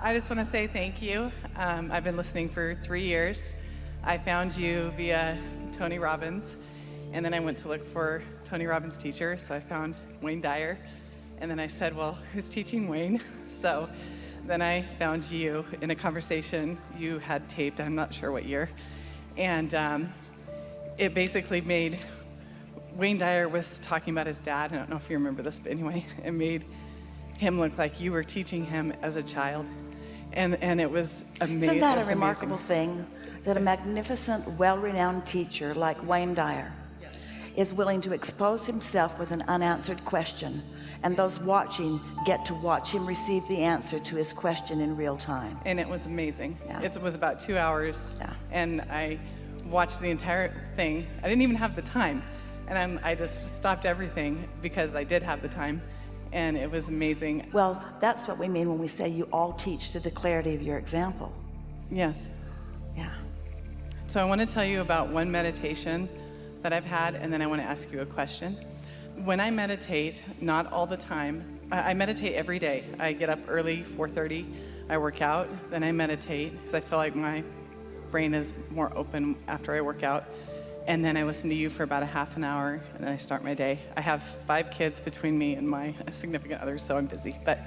I just want to say thank you. I've been listening for 3 years. I found you via Tony Robbins, and then I went to look for Tony Robbins' teacher, so I found Wayne Dyer, and then I said, well, who's teaching Wayne? So then I found you in a conversation you had taped, I'm not sure what year, and it basically made, Wayne Dyer was talking about his dad, I don't know if you remember this, but anyway, it made him look like you were teaching him as a child, and it was amazing. Isn't that a remarkable thing, that a magnificent, well-renowned teacher like Wayne Dyer is willing to expose himself with an unanswered question, and those watching get to watch him receive the answer to his question in real time. And it was amazing. Yeah. It was about 2 hours, Yeah. and I watched the entire thing. I didn't even have the time, and I just stopped everything because I did have the time, and it was amazing. Well, that's what we mean when we say you all teach to the clarity of your example. Yes. Yeah. So I want to tell you about one meditation that I've had, and then I want to ask you a question. When I meditate, not all the time, I meditate every day. I get up early, 4:30, I work out, then I meditate, because I feel like my brain is more open after I work out. And then I listen to you for about a half an hour, and then I start my day. I have 5 kids between me and my significant other, so I'm busy. But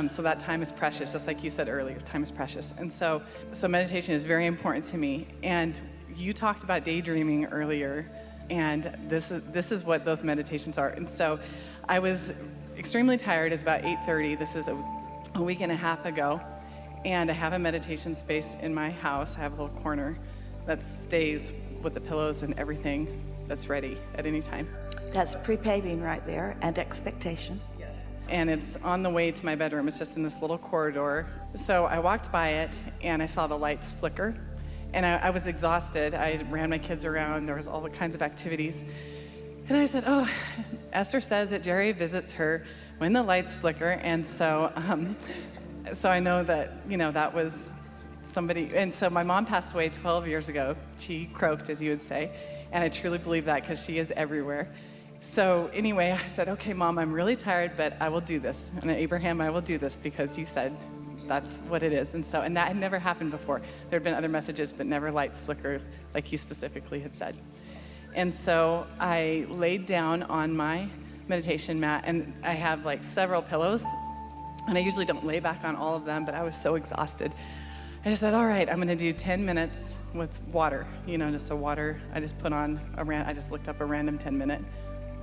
so that time is precious, just like you said earlier, time is precious. And so meditation is very important to me. And you talked about daydreaming earlier, and this is what those meditations are. And so I was extremely tired. It's about 8:30. This is a week and a half ago, and I have a meditation space in my house. I have a little corner that stays with the pillows and everything that's ready at any time. That's pre-paving right there, and expectation. And it's on the way to my bedroom. It's just in this little corridor. So I walked by it, and I saw the lights flicker, and I was exhausted. I ran my kids around. There was all the kinds of activities. And I said, oh, Esther says that Jerry visits her when the lights flicker. And so so I know that, that was somebody. And so my mom passed away 12 years ago. She croaked, as you would say. And I truly believe that, because she is everywhere. So anyway, I said, okay, Mom, I'm really tired, but I will do this. And Abraham, I will do this because you said that's what it is. And that had never happened before. There had been other messages, but never lights flicker like you specifically had said. And so I laid down on my meditation mat, and I have like several pillows, and I usually don't lay back on all of them, but I was so exhausted. I just said, all right, I'm gonna do 10 minutes with water, just a water. I just put on I just looked up a random 10-minute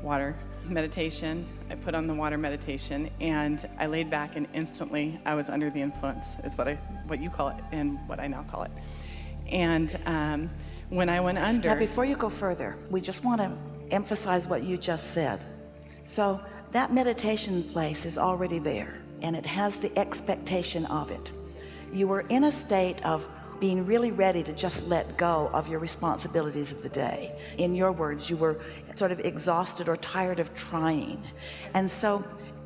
water meditation. I put on the water meditation, and I laid back, and instantly I was under the influence, is what you call it and what I now call it. And when I went under... Now, before you go further, we just want to emphasize what you just said. So that meditation place is already there, and it has the expectation of it. You were in a state of being really ready to just let go of your responsibilities of the day. In your words, you were sort of exhausted or tired of trying. And so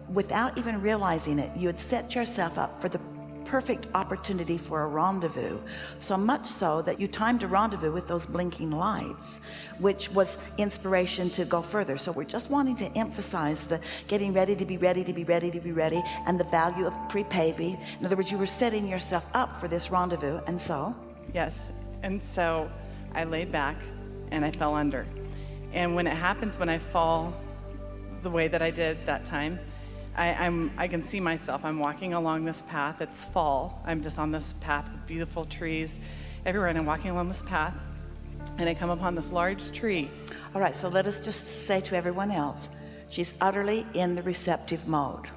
without even realizing it, you had set yourself up for the perfect opportunity for a rendezvous, so much so that you timed a rendezvous with those blinking lights, which was inspiration to go further. So we're just wanting to emphasize the getting ready to be ready to be ready to be ready, and the value of pre-paving. In other words, you were setting yourself up for this rendezvous. And so yes, and so I laid back and I fell under. And when it happens, when I fall the way that I did that time, I can see myself. I'm walking along this path. It's fall. I'm just on this path with beautiful trees everywhere, and I'm walking along this path, and I come upon this large tree. All right, so let us just say to everyone else, she's utterly in the receptive mode.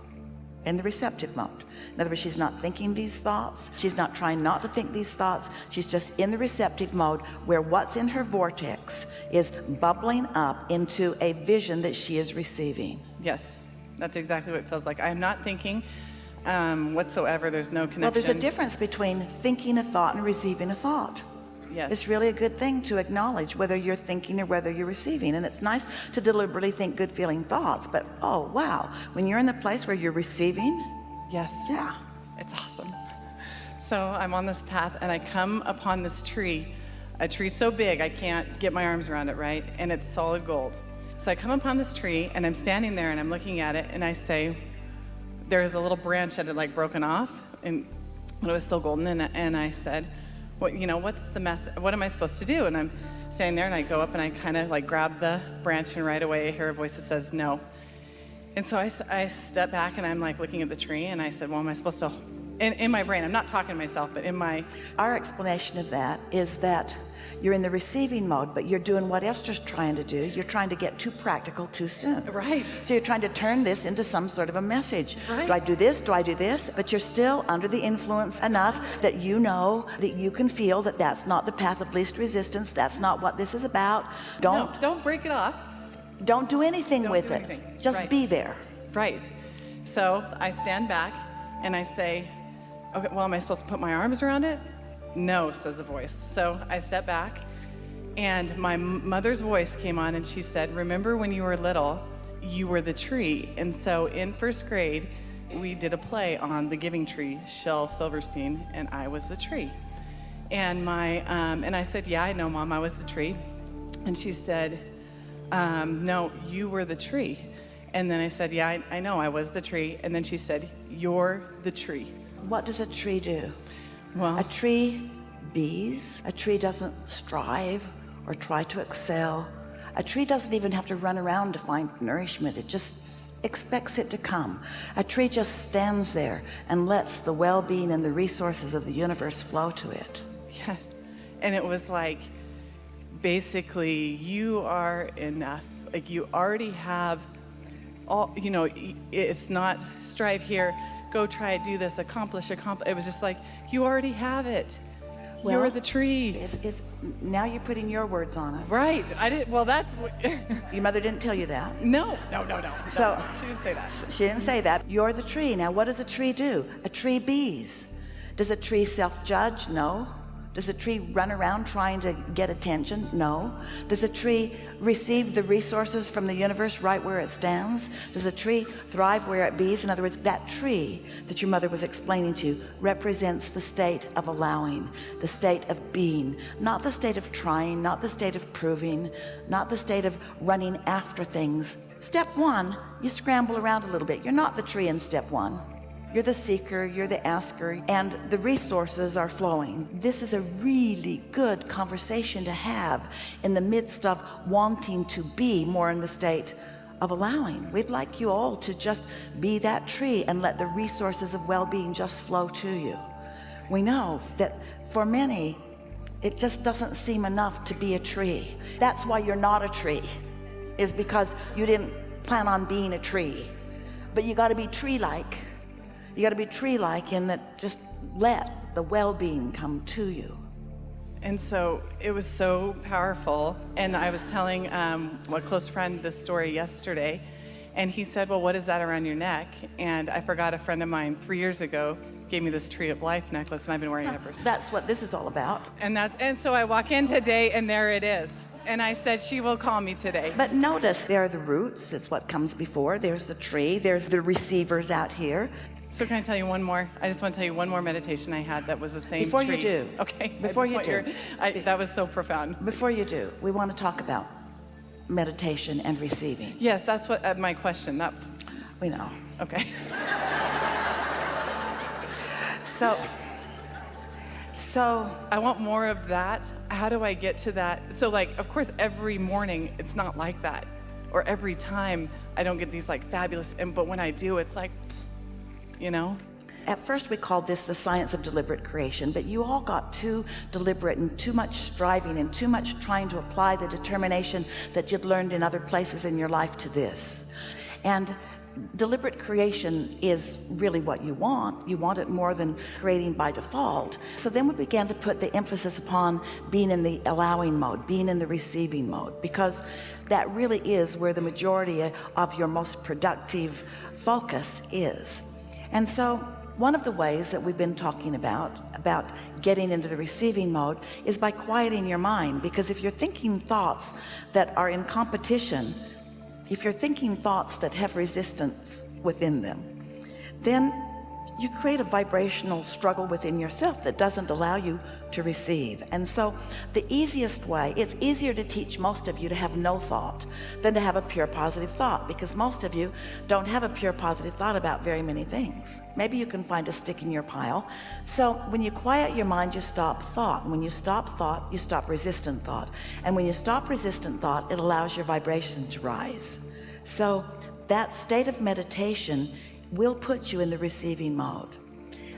In the receptive mode. In other words, she's not thinking these thoughts. She's not trying not to think these thoughts. She's just in the receptive mode, where what's in her vortex is bubbling up into a vision that she is receiving. Yes. That's exactly what it feels like. I'm not thinking whatsoever. There's no connection. Well, there's a difference between thinking a thought and receiving a thought. Yes. It's really a good thing to acknowledge whether you're thinking or whether you're receiving. And it's nice to deliberately think good feeling thoughts, but oh wow, when you're in the place where you're receiving, yes, yeah, it's awesome. So I'm on this path, and I come upon this tree, a tree so big I can't get my arms around it, right? And it's solid gold. So I come upon this tree, and I'm standing there, and I'm looking at it, and I say, there's a little branch that had like broken off, and but it was still golden. And I said, what am I supposed to do? And I'm standing there, and I go up and I kind of like grab the branch, and right away I hear a voice that says no. And so I step back, and I'm like looking at the tree, and I said, well, am I supposed to, in my brain, I'm not talking to myself, but in my... Our explanation of that is that you're in the receiving mode, but you're doing what Esther's trying to do. You're trying to get too practical too soon. Right. So you're trying to turn this into some sort of a message. Right. Do I do this? Do I do this? But you're still under the influence enough that you know that you can feel that that's not the path of least resistance. That's not what this is about. Don't break it off. Don't do anything with it. Just right. Be there. Right. So I stand back and I say, okay, well, am I supposed to put my arms around it? No, says the voice. So I step back, and my mother's voice came on, and she said, remember when you were little, you were the tree. And so in first grade, we did a play on the giving tree, Shel Silverstein, and I was the tree. And and I said, yeah, I know, Mom, I was the tree. And she said, no, you were the tree. And then I said, yeah, I know, I was the tree. And then she said, you're the tree. What does a tree do? Well, a tree bees. A tree doesn't strive or try to excel. A tree doesn't even have to run around to find nourishment. It just expects it to come. A tree just stands there and lets the well-being and the resources of the universe flow to it. Yes. And it was like, basically, you are enough. Like, you already have all, it's not strive here, go try it, do this, accomplish. It was just like, you already have it. Well, you're the tree. Now you're putting your words on it. Right. I didn't. Well, that's what... Your mother didn't tell you that? No. So she didn't say that. She didn't say that. You're the tree. Now, what does a tree do? A tree bees. Does a tree self-judge? No. Does a tree run around trying to get attention? No. Does a tree receive the resources from the universe right where it stands? Does a tree thrive where it bees? In other words, that tree that your mother was explaining to you represents the state of allowing, the state of being, not the state of trying, not the state of proving, not the state of running after things. Step one, you scramble around a little bit. You're not the tree in step one. You're the seeker, you're the asker, and the resources are flowing. This is a really good conversation to have in the midst of wanting to be more in the state of allowing. We'd like you all to just be that tree and let the resources of well-being just flow to you. We know that for many, it just doesn't seem enough to be a tree. That's why you're not a tree, is because you didn't plan on being a tree. But you gotta be tree-like. You got to be tree-like in that just let the well-being come to you. And so it was so powerful. And I was telling a close friend this story yesterday, and he said, well, what is that around your neck? And I forgot a friend of mine 3 years ago gave me this Tree of Life necklace, and I've been wearing it ever since. That's what this is all about. And so I walk in today, and there it is. And I said, she will call me today. But notice, there are the roots. It's what comes before. There's the tree. There's the receivers out here. So can I tell you one more? I just want to tell you one more meditation I had that was the same Before tree. you do. Okay. Before you do. That was so profound. Before you do, we want to talk about meditation and receiving. Yes, that's what my question. We know. Okay. So I want more of that. How do I get to that? So like, of course, every morning it's not like that, or every time I don't get these like fabulous, but when I do, it's like, At first we called this the science of deliberate creation, but you all got too deliberate and too much striving and too much trying to apply the determination that you'd learned in other places in your life to this. And deliberate creation is really what you want. You want it more than creating by default. So then we began to put the emphasis upon being in the allowing mode, being in the receiving mode, because that really is where the majority of your most productive focus is. And so one of the ways that we've been talking about getting into the receiving mode is by quieting your mind, because if you're thinking thoughts that are in competition, if you're thinking thoughts that have resistance within them, then you create a vibrational struggle within yourself that doesn't allow you to receive. And so the easiest way, it's easier to teach most of you to have no thought than to have a pure positive thought, because most of you don't have a pure positive thought about very many things. Maybe you can find a stick in your pile. So when you quiet your mind, you stop thought. And when you stop thought, you stop resistant thought. And when you stop resistant thought, it allows your vibration to rise. So that state of meditation will put you in the receiving mode.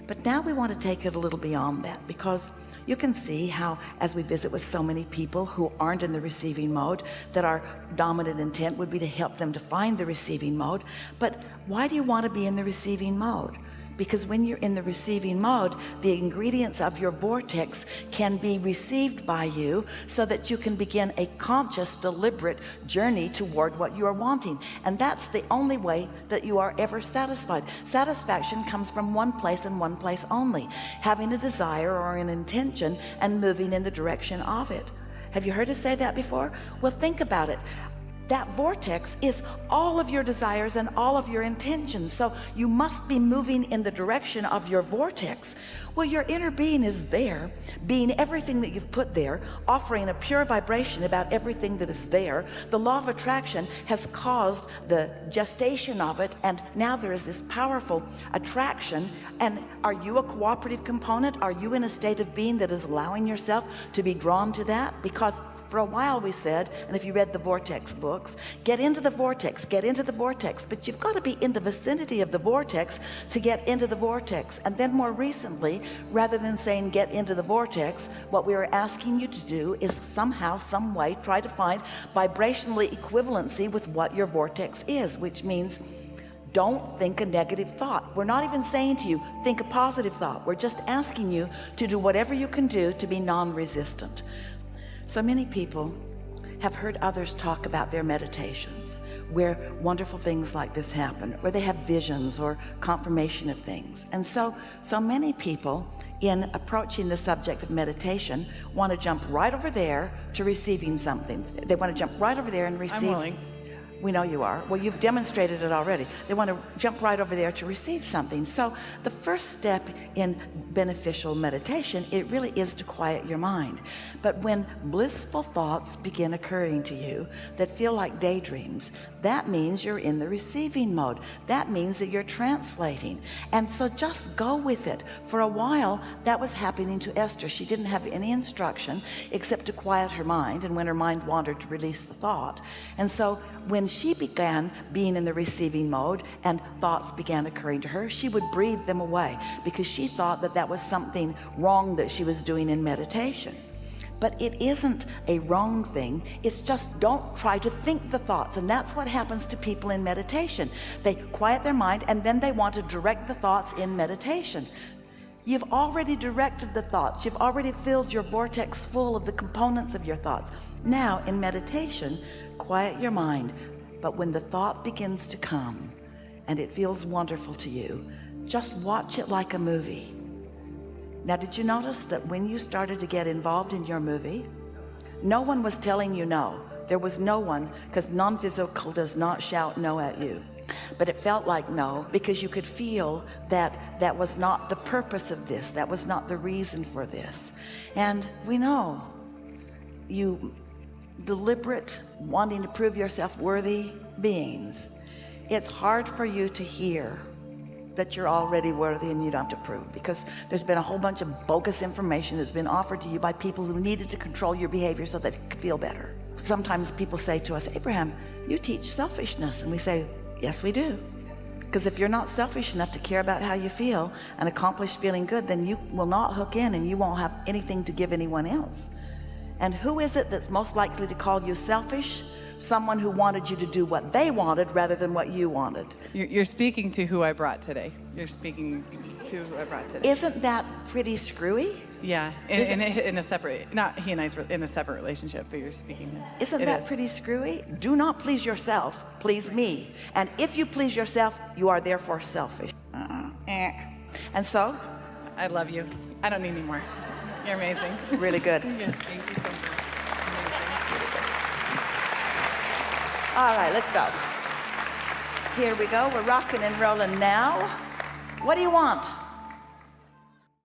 But now we want to take it a little beyond that, because you can see how, as we visit with so many people who aren't in the receiving mode, that our dominant intent would be to help them to find the receiving mode. But why do you want to be in the receiving mode? Because when you're in the receiving mode, the ingredients of your vortex can be received by you so that you can begin a conscious, deliberate journey toward what you are wanting. And that's the only way that you are ever satisfied. Satisfaction comes from one place and one place only: having a desire or an intention and moving in the direction of it. Have you heard us say that before? Well, think about it. That vortex is all of your desires and all of your intentions. So you must be moving in the direction of your vortex. Well, your inner being is there, being everything that you've put there, offering a pure vibration about everything that is there. The law of attraction has caused the gestation of it, and now there is this powerful attraction. And are you a cooperative component? Are you in a state of being that is allowing yourself to be drawn to that? Because for a while we said, and if you read the vortex books, get into the vortex, get into the vortex, but you've got to be in the vicinity of the vortex to get into the vortex. And then more recently, rather than saying get into the vortex, what we are asking you to do is somehow, some way, try to find vibrationally equivalency with what your vortex is, which means don't think a negative thought. We're not even saying to you, think a positive thought. We're just asking you to do whatever you can do to be non-resistant. So many people have heard others talk about their meditations where wonderful things like this happen, where they have visions or confirmation of things. And so many people, in approaching the subject of meditation, want to jump right over there to receiving something. They want to jump right over there and receive. I'm willing. We know you are. Well, you've demonstrated it already. They want to jump right over there to receive something. So the first step in beneficial meditation, it really is to quiet your mind. But when blissful thoughts begin occurring to you that feel like daydreams, that means you're in the receiving mode. That means that you're translating. And so just go with it. For a while, that was happening to Esther. She didn't have any instruction except to quiet her mind, and when her mind wandered, to release the thought. And so when she began being in the receiving mode and thoughts began occurring to her, she would breathe them away, because she thought that that was something wrong that she was doing in meditation. But it isn't a wrong thing. It's just don't try to think the thoughts. And that's what happens to people in meditation. They quiet their mind and then they want to direct the thoughts in meditation. You've already directed the thoughts. You've already filled your vortex full of the components of your thoughts. Now in meditation, quiet your mind. But when the thought begins to come and it feels wonderful to you, just watch it like a movie. Now, did you notice that when you started to get involved in your movie, no one was telling you no? There was no one, because non-physical does not shout no at you. But it felt like no, because you could feel that that was not the purpose of this. That was not the reason for this. And we know you deliberate, wanting to prove yourself worthy beings. It's hard for you to hear that you're already worthy and you don't have to prove, because there's been a whole bunch of bogus information that's been offered to you by people who needed to control your behavior so that you could feel better. Sometimes people say to us, Abraham, you teach selfishness. And we say, yes, we do. Because if you're not selfish enough to care about how you feel and accomplish feeling good, then you will not hook in and you won't have anything to give anyone else. And who is it that's most likely to call you selfish? Someone who wanted you to do what they wanted rather than what you wanted. You're speaking to who I brought today. You're speaking to who I brought today. Isn't that pretty screwy? Yeah, in a separate, not he and I in a separate relationship, but you're speaking. Isn't that pretty screwy? Do not please yourself, please me. And if you please yourself, you are therefore selfish. And so? I love you. I don't need any more. You're amazing. Really good. Yeah, thank you so much. All right, let's go. Here we go. We're rocking and rolling now. What do you want?